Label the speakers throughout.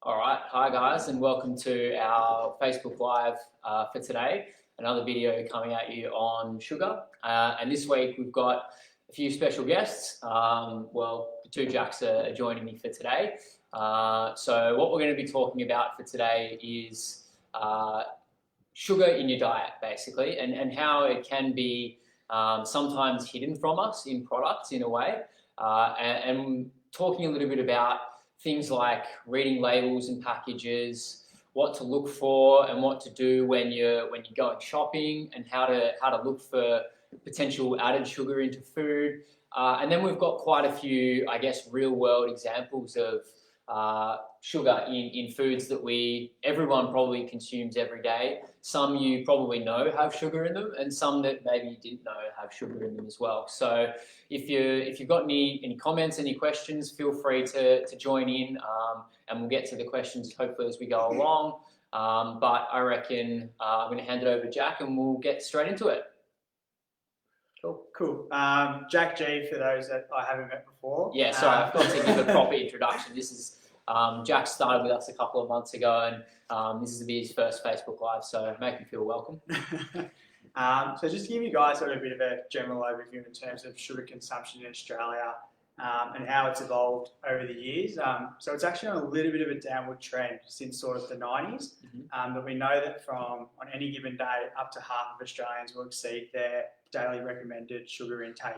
Speaker 1: All right, hi guys, and welcome to our Facebook Live for today. Another video coming at you on sugar. And this week we've got a few special guests. The two Jacks are joining me for today. So what we're going to be talking about for today is sugar in your diet, basically, and how it can be sometimes hidden from us in products in a way, and talking a little bit about things like reading labels and packages, what to look for and what to do when you're going shopping, and how to look for potential added sugar into food. And then we've got quite a few, I guess, real world examples of sugar in foods that everyone probably consumes every day. Some you probably know have sugar in them, and some that maybe you didn't know have sugar in them as well. So if you've got any comments, any questions, feel free to join in, and we'll get to the questions hopefully as we go along. But I reckon I'm going to hand it over to Jack and we'll get straight into it.
Speaker 2: Cool. Jack G, for those that I haven't met before.
Speaker 1: Yeah, sorry, I've got to give a proper introduction. This is Jack started with us a couple of months ago, and this is his first Facebook Live, so make him feel welcome.
Speaker 2: So just to give you guys sort of a bit of a general overview in terms of sugar consumption in Australia and how it's evolved over the years. So it's actually on a little bit of a downward trend since sort of the 90s, but we know that on any given day, up to half of Australians will exceed their daily recommended sugar intake.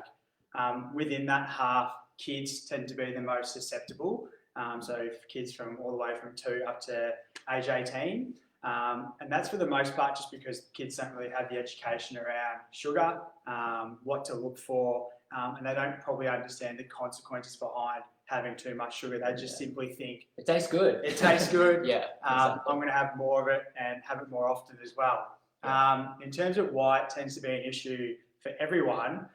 Speaker 2: Within that half, kids tend to be the most susceptible. So kids from all the way from 2 up to age 18. And that's for the most part just because kids don't really have the education around sugar, what to look for, and they don't probably understand the consequences behind having too much sugar. They just simply think
Speaker 1: it tastes good.
Speaker 2: It tastes good.
Speaker 1: Yeah, exactly.
Speaker 2: I'm going to have more of it and have it more often as well. In terms of why it tends to be an issue for everyone,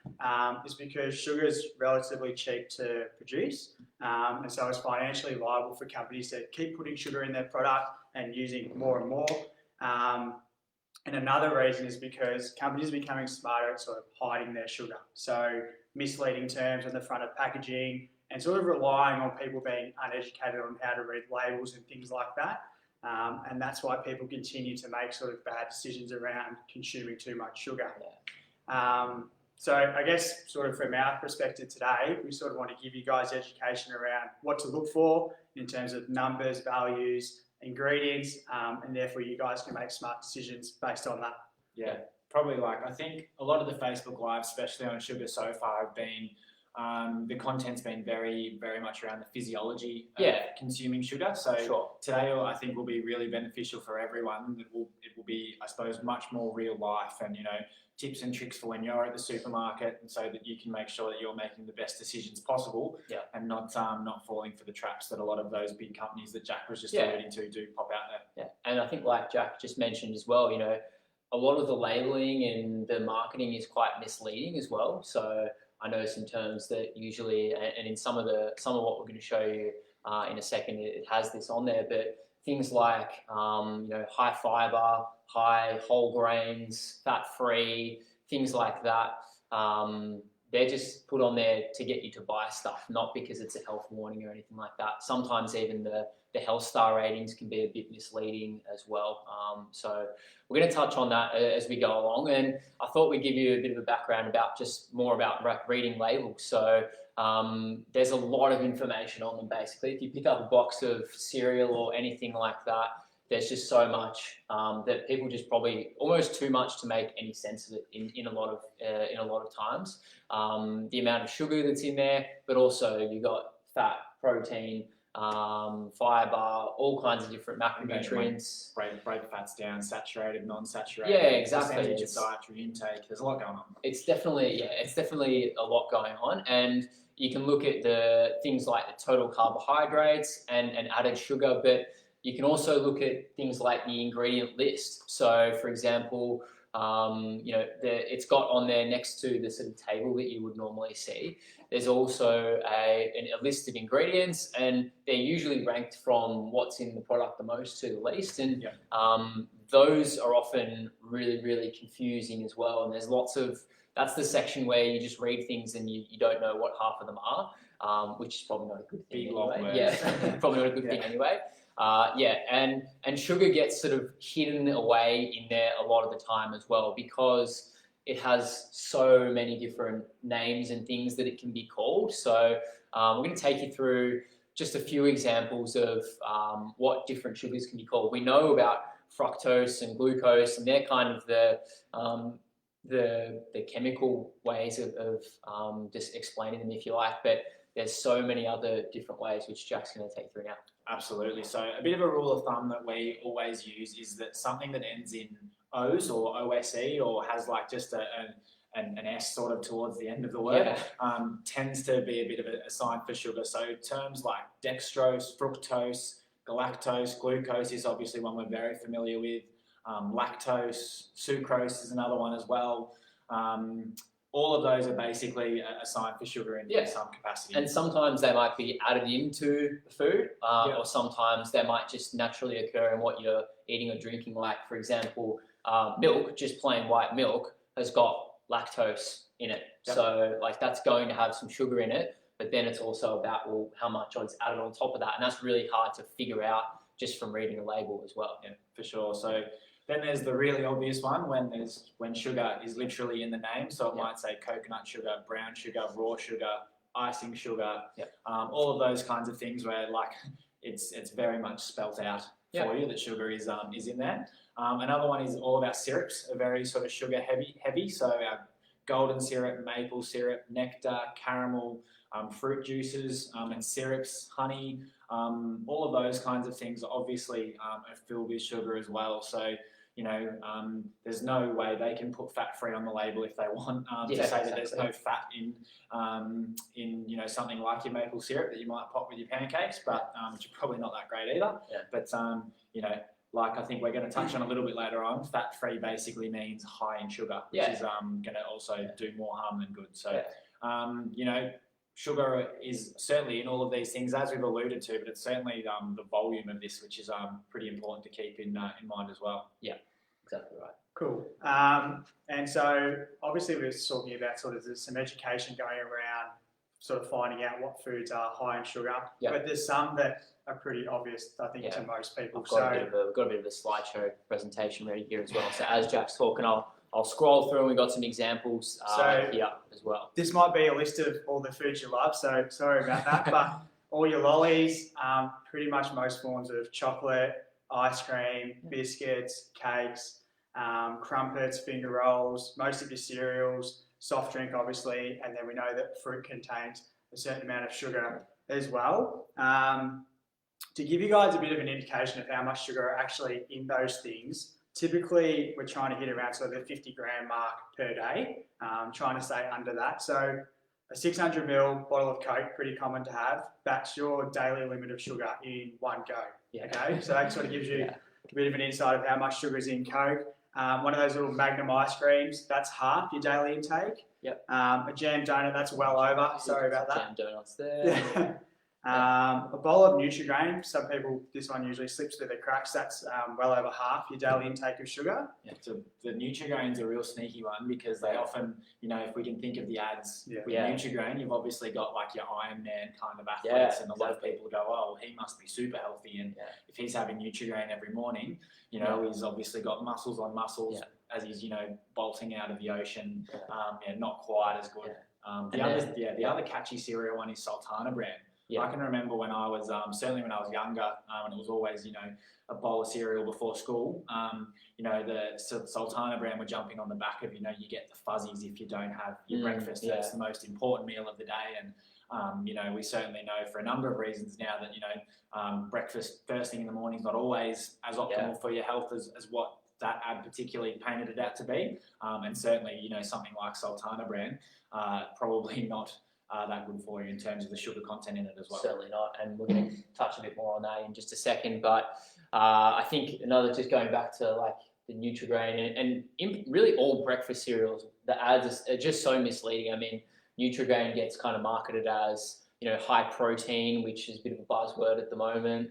Speaker 2: is because sugar is relatively cheap to produce, and so it's financially viable for companies to keep putting sugar in their product and using more and more. And another reason is because companies are becoming smarter at sort of hiding their sugar. So misleading terms on the front of packaging and sort of relying on people being uneducated on how to read labels and things like that. And that's why people continue to make sort of bad decisions around consuming too much sugar. So I guess sort of from our perspective today, we sort of want to give you guys education around what to look for in terms of numbers, values, ingredients, and therefore you guys can make smart decisions based on that.
Speaker 3: Yeah, probably I think a lot of the Facebook Lives, especially on sugar so far, have been, the content's been very, very much around the physiology of consuming sugar. So today I think will be really beneficial for everyone. It will be, I suppose, much more real life and, tips and tricks for when you're at the supermarket, and so that you can make sure that you're making the best decisions possible and not falling for the traps that a lot of those big companies that Jack was just alluding to do pop out there.
Speaker 1: Yeah, and I think like Jack just mentioned as well, a lot of the labeling and the marketing is quite misleading as well. So I notice in terms that usually, and in some of what we're going to show you in a second, it has this on there, but things like high fiber, high whole grains, fat-free, things like that. They're just put on there to get you to buy stuff, not because it's a health warning or anything like that. Sometimes even the health star ratings can be a bit misleading as well. So we're going to touch on that as we go along. And I thought we'd give you a bit of a background about reading labels. So there's a lot of information on them basically. If you pick up a box of cereal or anything like that, there's just so much that people just probably almost too much to make any sense of it in a lot of times. The amount of sugar that's in there, but also you got fat, protein, fiber, all kinds of different macronutrients.
Speaker 3: Break fats down, saturated, non-saturated.
Speaker 1: Yeah, exactly.
Speaker 3: Percentage of dietary intake. There's a lot going on.
Speaker 1: It's definitely a lot going on, and you can look at the things like the total carbohydrates and added sugar, but you can also look at things like the ingredient list. So, for example, it's got on there next to the sort of table that you would normally see. There's also a list of ingredients, and they're usually ranked from what's in the product the most to the least. And those are often really, really confusing as well. And there's that's the section where you just read things and you don't know what half of them are, which is probably not a good thing anyway. Yeah, probably not a good thing anyway. and sugar gets sort of hidden away in there a lot of the time as well, because it has so many different names and things that it can be called. So we're going to take you through just a few examples of what different sugars can be called. We know about fructose and glucose, and they're kind of the chemical ways of just explaining them, if you like, but there's so many other different ways, which Jack's going to take you through now.
Speaker 3: Absolutely. So a bit of a rule of thumb that we always use is that something that ends in O's or OSE, or has like just an S sort of towards the end of the word, tends to be a bit of a sign for sugar. So terms like dextrose, fructose, galactose, glucose is obviously one we're very familiar with. Lactose, sucrose is another one as well. All of those are basically a sign for sugar in some capacity.
Speaker 1: And sometimes they might be added into the food, or sometimes they might just naturally occur in what you're eating or drinking. Like, for example, milk, just plain white milk, has got lactose in it. So like that's going to have some sugar in it, but then it's also about, well, how much is added on top of that. And that's really hard to figure out just from reading a label as well.
Speaker 3: Yeah, for sure. So then there's the really obvious one when sugar is literally in the name. So it might say coconut sugar, brown sugar, raw sugar, icing sugar, all of those kinds of things where like it's very much spelt out for you that sugar is in there. Another one is all about syrups, are very sort of sugar heavy. So our golden syrup, maple syrup, nectar, caramel, fruit juices and syrups, honey, all of those kinds of things obviously are filled with sugar as well. So there's no way they can put fat-free on the label if they want to say that there's no fat in something like your maple syrup that you might pop with your pancakes, but which are probably not that great either. But like I think we're going to touch on a little bit later on, fat-free basically means high in sugar, which is going to also do more harm than good. So sugar is certainly in all of these things, as we've alluded to, but it's certainly the volume of this, which is pretty important to keep in mind as well.
Speaker 1: Yeah, exactly right.
Speaker 2: Cool. And so obviously we're talking about sort of there's some education going around sort of finding out what foods are high in sugar, but there's some that are pretty obvious, I think, to most people.
Speaker 1: We've got a bit of a slideshow presentation ready here as well. So as Jack's talking, I'll scroll through and we've got some examples here as well.
Speaker 2: This might be a list of all the foods you love, so sorry about that, but all your lollies, pretty much most forms of chocolate, ice cream, biscuits, cakes, crumpets, finger rolls, most of your cereals, soft drink obviously, and then we know that fruit contains a certain amount of sugar as well. To give you guys a bit of an indication of how much sugar are actually in those things, typically we're trying to hit around sort of the 50 gram mark per day, trying to stay under that. So a 600 ml bottle of Coke, pretty common to have, that's your daily limit of sugar in one go. Okay, so that sort of gives you a bit of an insight of how much sugar is in Coke. One of those little Magnum ice creams, that's half your daily intake. A jam donut, that's well over. Sorry about that.
Speaker 1: Jam donuts there.
Speaker 2: A bowl of Nutri-Grain, some people, this one usually slips through the cracks, that's well over half your daily intake of sugar.
Speaker 3: So the Nutri-Grain's a real sneaky one because they often, if we can think of the ads with Nutri-Grain, you've obviously got like your Iron Man kind of athletes, and a lot of people go, oh, he must be super healthy, and if he's having Nutri-Grain every morning, he's obviously got muscles on muscles as he's, bolting out of the ocean, not quite as good. The other catchy cereal one is Sultana brand. I can remember when I was, certainly when I was younger, and it was always, a bowl of cereal before school, the Sultana brand were jumping on the back of, you get the fuzzies if you don't have your breakfast. That's the most important meal of the day. And, we certainly know for a number of reasons now that, breakfast first thing in the morning is not always as optimal for your health as what that ad particularly painted it out to be. And certainly, something like Sultana brand, probably not that good for you in terms of the sugar content in it as well.
Speaker 1: Certainly not, and we're going to touch a bit more on that in just a second. But I think another, just going back to like the Nutri-Grain and in really all breakfast cereals, the ads are just so misleading. I mean, Nutri-Grain gets kind of marketed as high protein, which is a bit of a buzzword at the moment.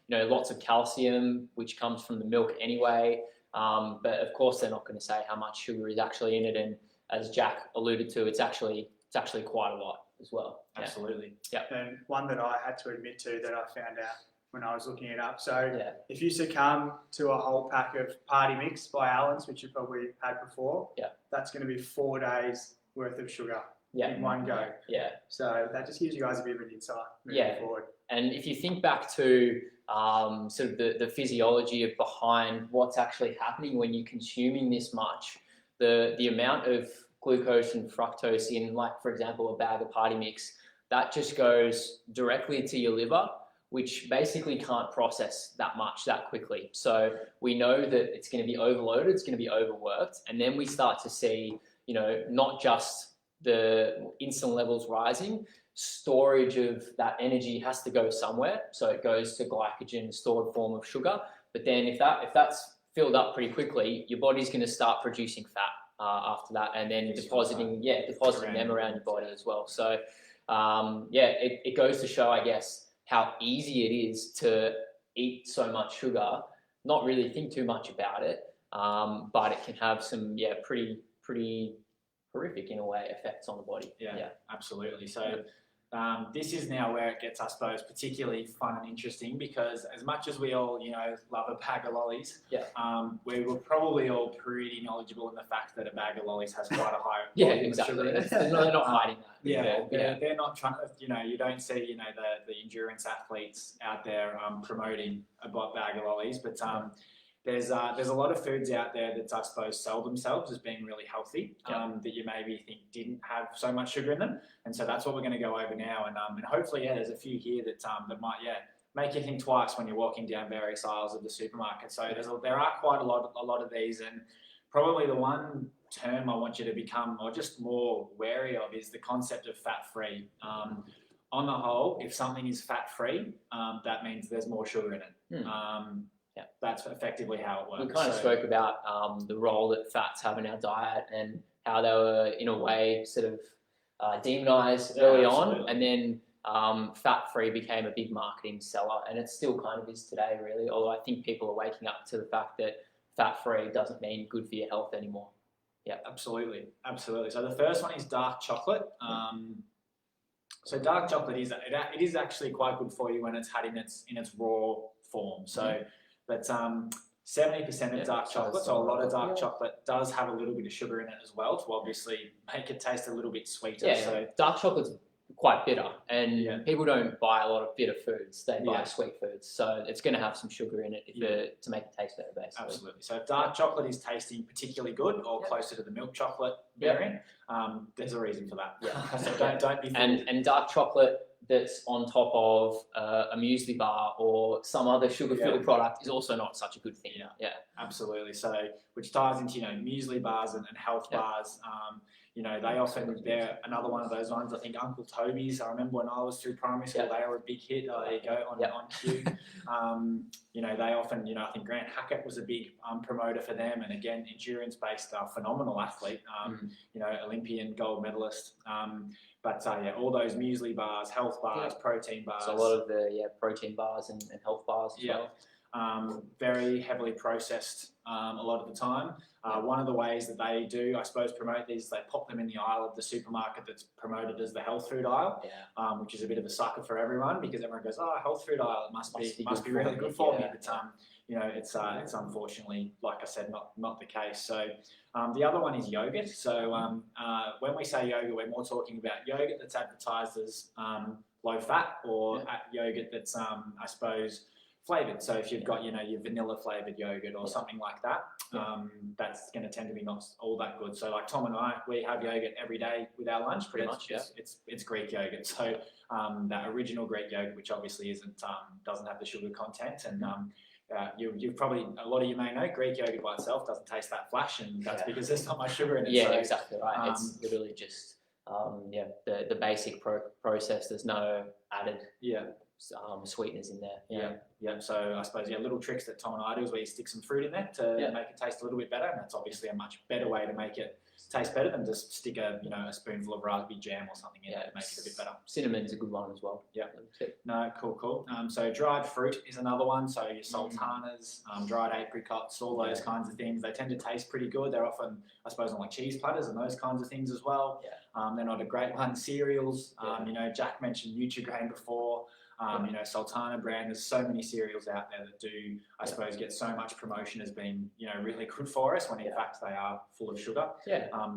Speaker 1: Lots of calcium, which comes from the milk anyway. But of course, they're not going to say how much sugar is actually in it. And as Jack alluded to, it's actually quite a lot as well.
Speaker 3: Absolutely.
Speaker 2: And one that I had to admit to that I found out when I was looking it up. So
Speaker 1: Yeah.
Speaker 2: if you succumb to a whole pack of Party Mix by Allen's, which you've probably had before, that's going to be 4 days worth of sugar in one go.
Speaker 1: Yeah.
Speaker 2: So that just gives you guys a bit of an insight moving forward.
Speaker 1: And if you think back to sort of the physiology behind what's actually happening when you're consuming this much, the amount of glucose and fructose in, like, for example, a bag of Party Mix, that just goes directly to your liver, which basically can't process that much that quickly. So we know that it's going to be overloaded, it's going to be overworked, and then we start to see, you know, not just the insulin levels rising, storage of that energy has to go somewhere. So it goes to glycogen, stored form of sugar. But then if that's filled up pretty quickly, your body's going to start producing fat after that, and then depositing them around your body as well. So it goes to show, I guess, how easy it is to eat so much sugar, not really think too much about it, but it can have some pretty horrific in a way effects on the body.
Speaker 3: Yeah. Absolutely. So this is now where it gets, I suppose, particularly fun and interesting, because as much as we all, love a bag of lollies, we were probably all pretty knowledgeable in the fact that a bag of lollies has quite a high volume of sugar in it.
Speaker 1: They're not hiding that.
Speaker 3: They're not trying to, you don't see, the endurance athletes out there promoting a bag of lollies, but there's a lot of foods out there that I suppose sell themselves as being really healthy, that you maybe think didn't have so much sugar in them, and so that's what we're going to go over now, and hopefully there's a few here that might make you think twice when you're walking down various aisles of the supermarket. So there are quite a lot of these, and probably the one term I want you to become or just more wary of is the concept of fat-free. On the whole, if something is fat-free, that means there's more sugar in it. That's effectively how it works.
Speaker 1: We kind of spoke about the role that fats have in our diet and how they were, in a way, sort of demonized early on, and then fat-free became a big marketing seller, and it still kind of is today, really, although I think people are waking up to the fact that fat-free doesn't mean good for your health anymore. Yeah,
Speaker 3: absolutely. So the first one is dark chocolate. So dark chocolate it is actually quite good for you when it's had in its raw form. So but 70% of dark chocolate, so a lot of dark chocolate does have a little bit of sugar in it as well to obviously make it taste a little bit sweeter.
Speaker 1: Yeah,
Speaker 3: so
Speaker 1: dark chocolate's quite bitter, and people don't buy a lot of bitter foods, they buy sweet foods, so it's going to have some sugar in it to make it taste better, basically.
Speaker 3: Absolutely. So if dark chocolate is tasting particularly good or closer to the milk chocolate variant, there's a reason for that. So don't be fooled. And
Speaker 1: dark chocolate that's on top of a muesli bar or some other sugar-filled product is also not such a good thing. Yeah,
Speaker 3: absolutely. So which ties into muesli bars and health bars. They often, they're another one of those ones. I think Uncle Toby's, I remember when I was through primary school, they were a big hit. There you go, on cue. They often, I think Grant Hackett was a big promoter for them. And again, endurance-based, phenomenal athlete, Olympian gold medalist. But all those muesli bars, health bars, protein bars.
Speaker 1: So a lot of the protein bars and health bars as well.
Speaker 3: Very heavily processed a lot of the time. One of the ways that they do, I suppose, promote these, they pop them in the aisle of the supermarket that's promoted as the health food aisle, which is a bit of a sucker for everyone because everyone goes, health food aisle, it must be really good for me. But it's unfortunately, like I said, not the case. So the other one is yogurt. So when we say yogurt, we're more talking about yogurt that's advertised as low fat or yogurt that's, I suppose, flavoured. So if you've got, your vanilla flavoured yogurt or something like that, that's going to tend to be not all that good. So like Tom and I, we have yogurt every day with our lunch. Pretty much, it's Greek yogurt. So that original Greek yogurt, which obviously doesn't have the sugar content, and you've probably, a lot of you may know, Greek yogurt by itself doesn't taste that flash, and that's because there's not much sugar in it.
Speaker 1: Yeah, so, exactly right. It's literally just the basic process. There's no added sweeteners in there.
Speaker 3: So I suppose little tricks that Tom and I do is where you stick some fruit in there to make it taste a little bit better, and that's obviously a much better way to make it taste better than just stick a spoonful of raspberry jam or something in there to make it a bit better.
Speaker 1: Cinnamon's a good one as well.
Speaker 3: No, cool. So dried fruit is another one. So your sultanas, dried apricots, all those kinds of things. They tend to taste pretty good. They're often, I suppose, on like cheese platters and those kinds of things as well. They're not a great one. Cereals, Jack mentioned Nutri-Grain before. You know, Sultana brand, there's so many cereals out there that do, I suppose, get so much promotion as being, you know, really good for us when in fact they are full of sugar.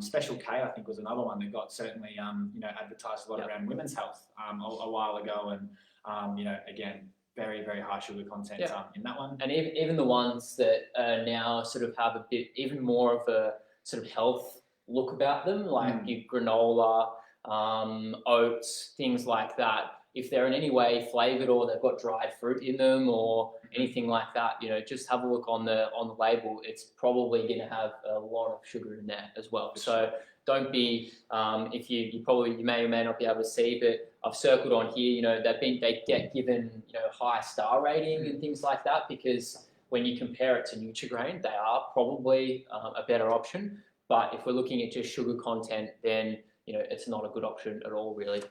Speaker 3: Special K, I think, was another one that got certainly, you know, advertised a lot around women's health a while ago. And, you know, again, very, very high sugar content in that one.
Speaker 1: And even the ones that now sort of have a bit, even more of a sort of health look about them, like your granola, oats, things like that. If they're in any way flavored or they've got dried fruit in them or anything like that, you know, just have a look on the label. It's probably going to have a lot of sugar in there as well. So don't be, if you may or may not be able to see, but I've circled on here, you know, they get given, you know, high star rating and things like that, because when you compare it to Nutri-Grain, they are probably a better option. But if we're looking at just sugar content, then, you know, it's not a good option at all, really,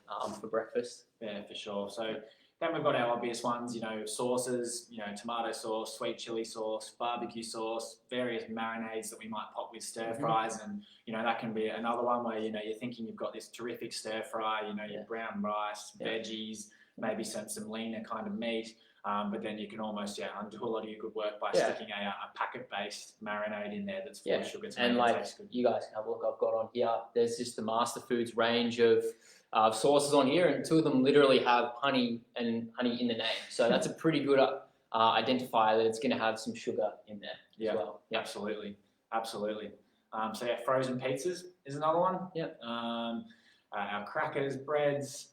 Speaker 1: for breakfast.
Speaker 3: Yeah, for sure. So then we've got our obvious ones, you know, sauces, you know, tomato sauce, sweet chili sauce, barbecue sauce, various marinades that we might pop with stir fries. And, you know, that can be another one where, you know, you're thinking you've got this terrific stir fry, you know, your brown rice, veggies, maybe some leaner kind of meat. But then you can almost undo a lot of your good work by sticking a packet-based marinade in there that's full of sugar to
Speaker 1: and
Speaker 3: make
Speaker 1: like
Speaker 3: it taste good.
Speaker 1: you guys can have a look, I've got on here, there's just the Master Foods range of sauces on here, and 2 of them literally have honey in the name. So that's a pretty good identifier that it's going to have some sugar in there as well. Yeah,
Speaker 3: absolutely. So frozen pizzas is another one. Our crackers, breads.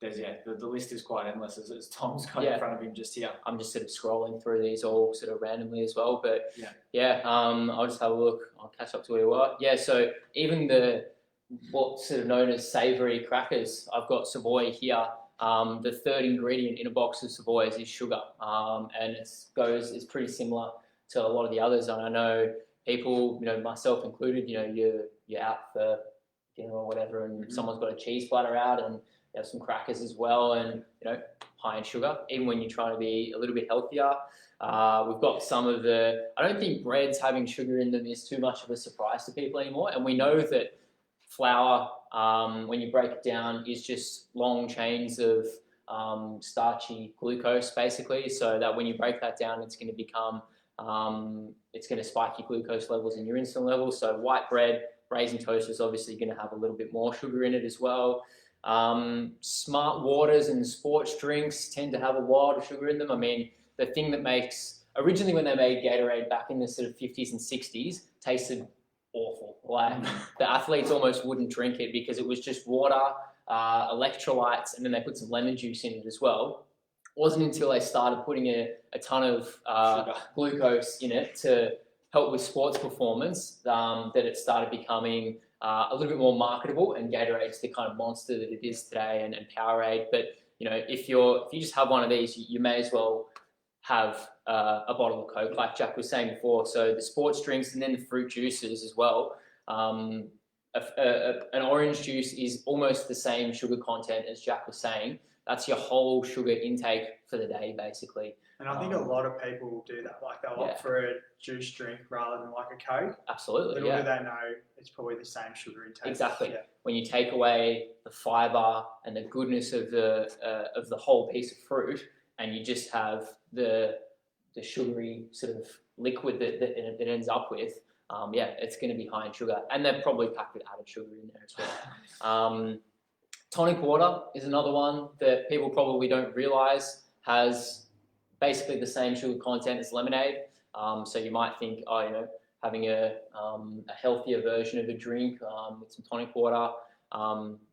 Speaker 3: There's the list is quite endless as Tom's got in front of him just here.
Speaker 1: I'm just sort of scrolling through these all sort of randomly as well, but I'll just have a look. I'll catch up to where you are. Yeah, so even what's sort of known as savoury crackers, I've got Savoy here. The 3rd ingredient in a box of Savoys is sugar, and it's pretty similar to a lot of the others. And I know people, you know, myself included, you know, you're out for dinner or whatever, and someone's got a cheese platter out, and you have some crackers as well, and, you know, high in sugar, even when you're trying to be a little bit healthier. We've got some of I don't think breads having sugar in them is too much of a surprise to people anymore. And we know that flour, when you break it down, is just long chains of starchy glucose, basically. So that when you break that down, it's going to become, it's going to spike your glucose levels and your insulin levels. So white bread, raisin toast is obviously going to have a little bit more sugar in it as well. Smart waters and sports drinks tend to have a lot of sugar in them. I mean, the thing that originally when they made Gatorade back in the sort of 50s and 60s, tasted awful. Like the athletes almost wouldn't drink it because it was just water, electrolytes, and then they put some lemon juice in it as well. It wasn't until they started putting a ton of glucose in it to help with sports performance that it started becoming a little bit more marketable, and Gatorade's the kind of monster that it is today, and Powerade. But, you know, if you just have one of these, you may as well have a bottle of Coke, like Jack was saying before. So the sports drinks and then the fruit juices as well. An orange juice is almost the same sugar content as Jack was saying. That's your whole sugar intake for the day, basically.
Speaker 2: And I think a lot of people will do that. Like they'll opt for a juice drink rather than like a Coke.
Speaker 1: Absolutely,
Speaker 2: Little do they know it's probably the same sugar intake.
Speaker 1: Exactly. When you take away the fibre and the goodness of the whole piece of fruit, and you just have the sugary sort of liquid that it ends up with, it's going to be high in sugar. And they're probably packed with added sugar in there as well. Tonic water is another one that people probably don't realise has basically the same sugar content as lemonade. So you might think, having a healthier version of a drink with some tonic water,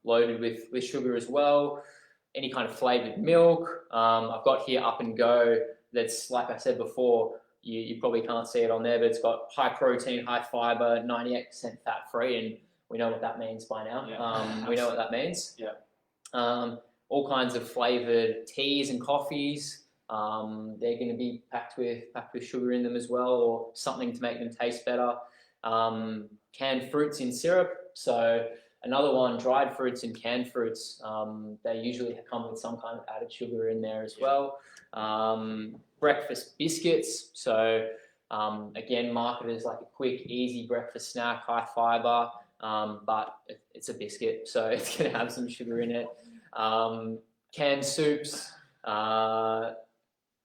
Speaker 1: loaded with sugar as well. Any kind of flavoured milk. I've got here Up and Go. That's, like I said before, you probably can't see it on there, but it's got high protein, high fibre, 98% fat free, and we know what that means by now. We know what that means. All kinds of flavoured teas and coffees. They're going to be packed with sugar in them as well, or something to make them taste better. Canned fruits in syrup. So another one, dried fruits and canned fruits. They usually come with some kind of added sugar in there as well. Breakfast biscuits. So again, marketed as like a quick, easy breakfast snack, high fibre, but it's a biscuit, so it's going to have some sugar in it. canned soups,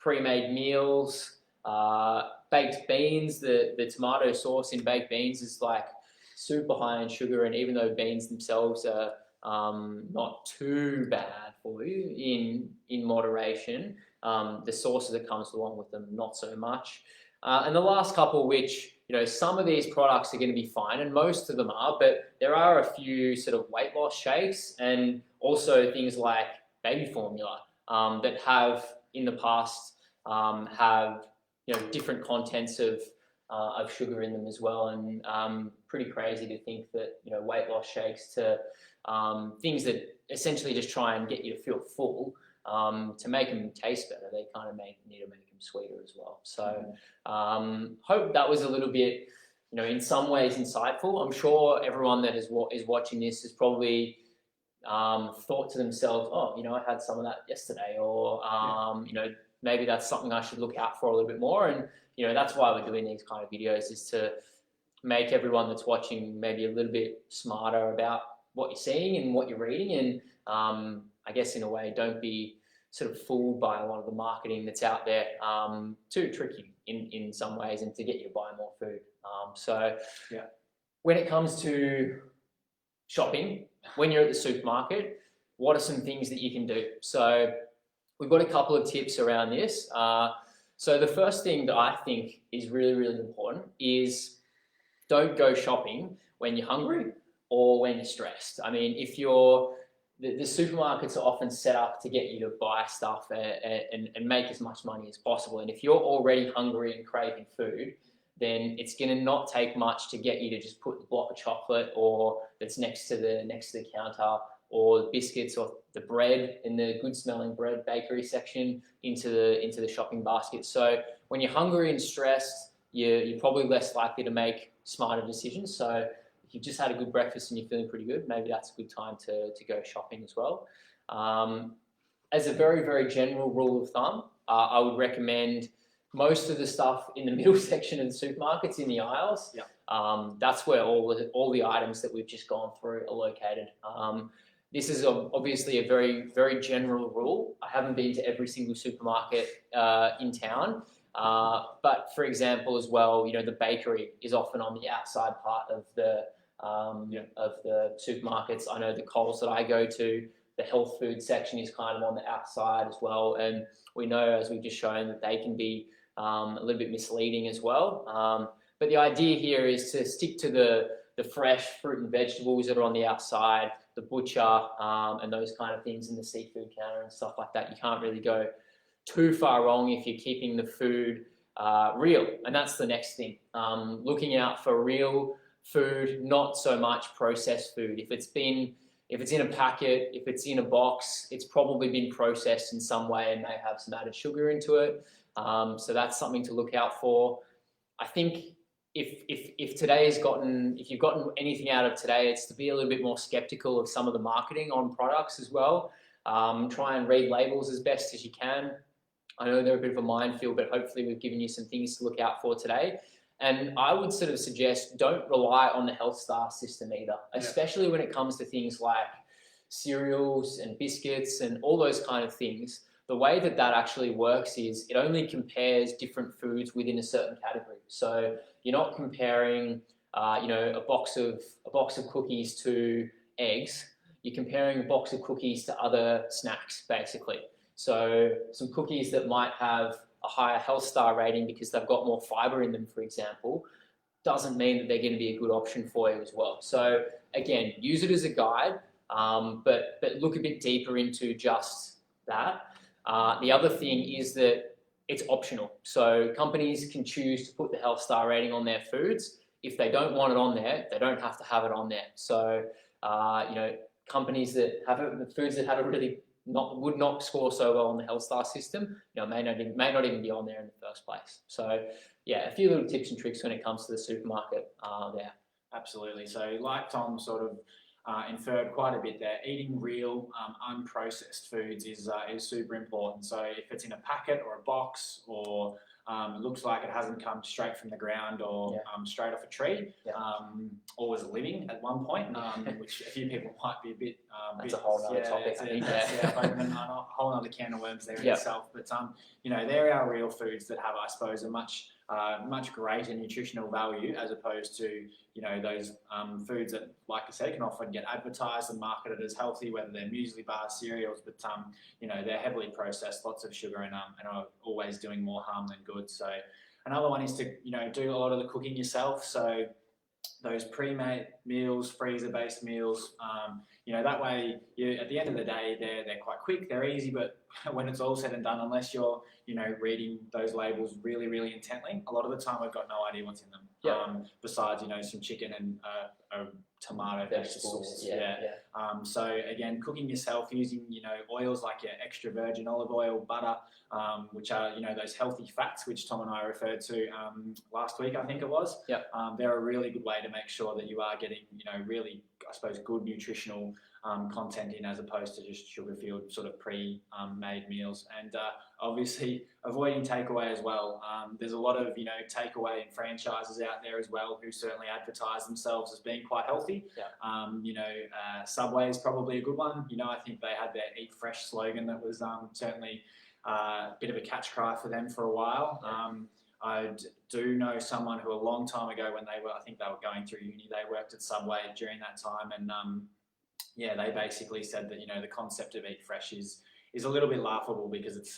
Speaker 1: pre-made meals, baked beans. The tomato sauce in baked beans is like super high in sugar, and even though beans themselves are not too bad for you in moderation, the sauce that comes along with them not so much. And the last couple, which some of these products are going to be fine, and most of them are, but there are a few sort of weight loss shakes and also things like baby formula that have in the past have different contents of sugar in them as well, and pretty crazy to think that weight loss shakes to things that essentially just try and get you to feel full, to make them taste better, they kind of need to make them sweeter as well. So hope that was a little bit in some ways insightful. I'm sure everyone that is watching this has probably thought to themselves, oh, I had some of that yesterday, or maybe that's something I should look out for a little bit more. And that's why we're doing these kind of videos, is to make everyone that's watching maybe a little bit smarter about what you're seeing and what you're reading, and I guess in a way don't be sort of fooled by a lot of the marketing that's out there, too tricky in some ways, and to get you to buy more food. So when it comes to shopping, when you're at the supermarket, what are some things that you can do? So we've got a couple of tips around this. So the first thing that I think is really, really important is don't go shopping when you're hungry or when you're stressed. I mean, if the supermarkets are often set up to get you to buy stuff and make as much money as possible. And if you're already hungry and craving food, then it's going to not take much to get you to just put the block of chocolate or that's next to the counter, or the biscuits or the bread in the good smelling bread bakery section into the shopping basket. So when you're hungry and stressed, you're probably less likely to make smarter decisions. So if you've just had a good breakfast and you're feeling pretty good, maybe that's a good time to go shopping as well. As a very, very general rule of thumb, I would recommend most of the stuff in the middle section of the supermarkets, in the aisles. That's where all the items that we've just gone through are located. This is obviously a very, very general rule. I haven't been to every single supermarket in town. But for example, as well, the bakery is often on the outside part of the supermarkets. I know the Coles that I go to, the health food section is kind of on the outside as well. And we know, as we've just shown, that they can be a little bit misleading as well. But the idea here is to stick to the fresh fruit and vegetables that are on the outside, the butcher, and those kind of things, in the seafood counter and stuff like that. You can't really go too far wrong if you're keeping the food real. And that's the next thing. Looking out for real food, not so much processed food. If it's in a packet, if it's in a box, it's probably been processed in some way and may have some added sugar into it. So that's something to look out for. I think if you've gotten anything out of today, it's to be a little bit more skeptical of some of the marketing on products as well. Try and read labels as best as you can. I know they're a bit of a minefield, but hopefully we've given you some things to look out for today. And I would sort of suggest don't rely on the Health Star system either, especially when it comes to things like cereals and biscuits and all those kind of things. The way that actually works is it only compares different foods within a certain category. So you're not comparing, a box of cookies to eggs. You're comparing a box of cookies to other snacks, basically. So some cookies that might have a higher Health Star rating because they've got more fiber in them, for example, doesn't mean that they're going to be a good option for you as well. So again, use it as a guide, but look a bit deeper into just that. The other thing is that it's optional. So companies can choose to put the Health Star rating on their foods. If they don't want it on there, they don't have to have it on there. So, companies that have it, the foods that have it would not score so well on the Health Star system, may not even be on there in the first place. So yeah, a few little tips and tricks when it comes to the supermarket there.
Speaker 3: Absolutely. So like Tom sort of inferred quite a bit there. Eating real, unprocessed foods is super important. So if it's in a packet or a box, or it looks like it hasn't come straight from the ground or straight off a tree, or was living at one point, which a few people might be a bit.
Speaker 1: That's a whole other topic.
Speaker 3: A whole other can of worms there in itself. But there are real foods that have, I suppose, a much greater nutritional value, as opposed to those foods that, like I said, can often get advertised and marketed as healthy, whether they're muesli bars, cereals, but they're heavily processed, lots of sugar, and are always doing more harm than good. So another one is to do a lot of the cooking yourself. So those pre-made meals, freezer-based meals, that way at the end of the day they're quite quick, they're easy, but when it's all said and done, unless you're reading those labels really, really intently, a lot of the time we've got no idea what's in them. Besides some chicken and a tomato vegetables. So again, cooking yourself using oils like your extra virgin olive oil, butter, which are those healthy fats which Tom and I referred to last week, I think it was. They're a really good way to make sure that you are getting really, I suppose, good nutritional content in, as opposed to just sugar-filled sort of pre-made meals. And obviously avoiding takeaway as well. There's a lot of takeaway and franchises out there as well who certainly advertise themselves as being quite healthy. Subway is probably a good one. I think they had their Eat Fresh slogan that was certainly a bit of a catch cry for them for a while. I do know someone who a long time ago, when I think they were going through uni, they worked at Subway during that time, and they basically said that the concept of Eat Fresh is a little bit laughable, because it's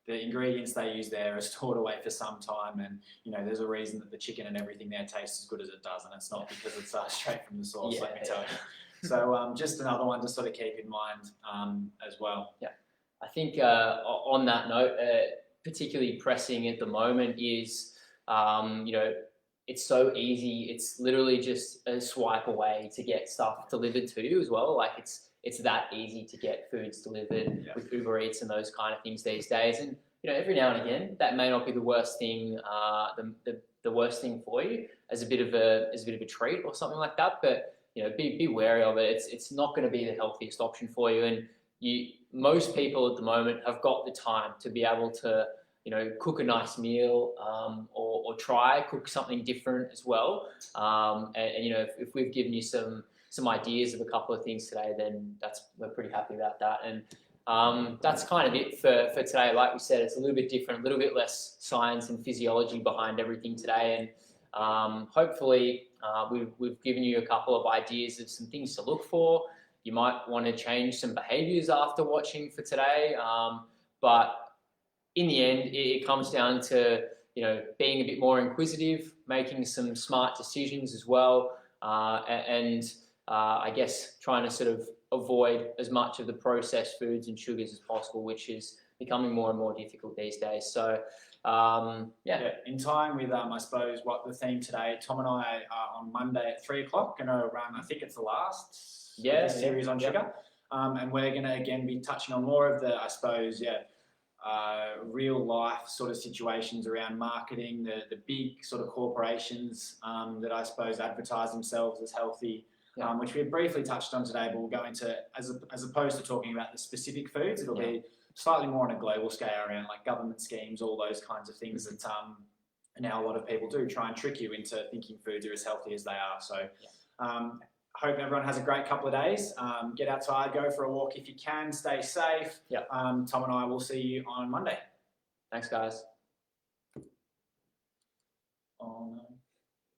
Speaker 3: the ingredients they use there are stored away for some time, and there's a reason that the chicken and everything there tastes as good as it does, and it's not because it's straight from the source. Let me tell you. So just another one to sort of keep in mind as well.
Speaker 1: I think on that note, particularly pressing at the moment is, it's so easy. It's literally just a swipe away to get stuff delivered to you as well. Like it's that easy to get foods delivered with Uber Eats and those kind of things these days. And every now and again, that may not be the worst thing, the worst thing for you as a bit of a treat or something like that. But be wary of it. It's not going to be the healthiest option for you. And most people at the moment have got the time to be able to cook a nice meal, or try cook something different as well. And if we've given you some ideas of a couple of things today, then we're pretty happy about that. And that's kind of it for today. Like we said, it's a little bit different, a little bit less science and physiology behind everything today. And hopefully we've given you a couple of ideas of some things to look for. You might want to change some behaviors after watching for today. But in the end, it comes down to being a bit more inquisitive, making some smart decisions as well, and I guess trying to sort of avoid as much of the processed foods and sugars as possible, which is becoming more and more difficult these days. So
Speaker 3: in time with I suppose what the theme today, Tom and I are on Monday at 3 o'clock going to run, I think it's the last series on sugar, and we're going to again be touching on more of the, I suppose, real life sort of situations around marketing, the big sort of corporations that I suppose advertise themselves as healthy, which we briefly touched on today, but we'll go into, as opposed to talking about the specific foods, it'll be slightly more on a global scale around like government schemes, all those kinds of things that now a lot of people do try and trick you into thinking foods are as healthy as they are. So hope everyone has a great couple of days. Get outside, go for a walk if you can, stay safe. Tom and I will see you on Monday.
Speaker 1: Thanks, guys.
Speaker 3: On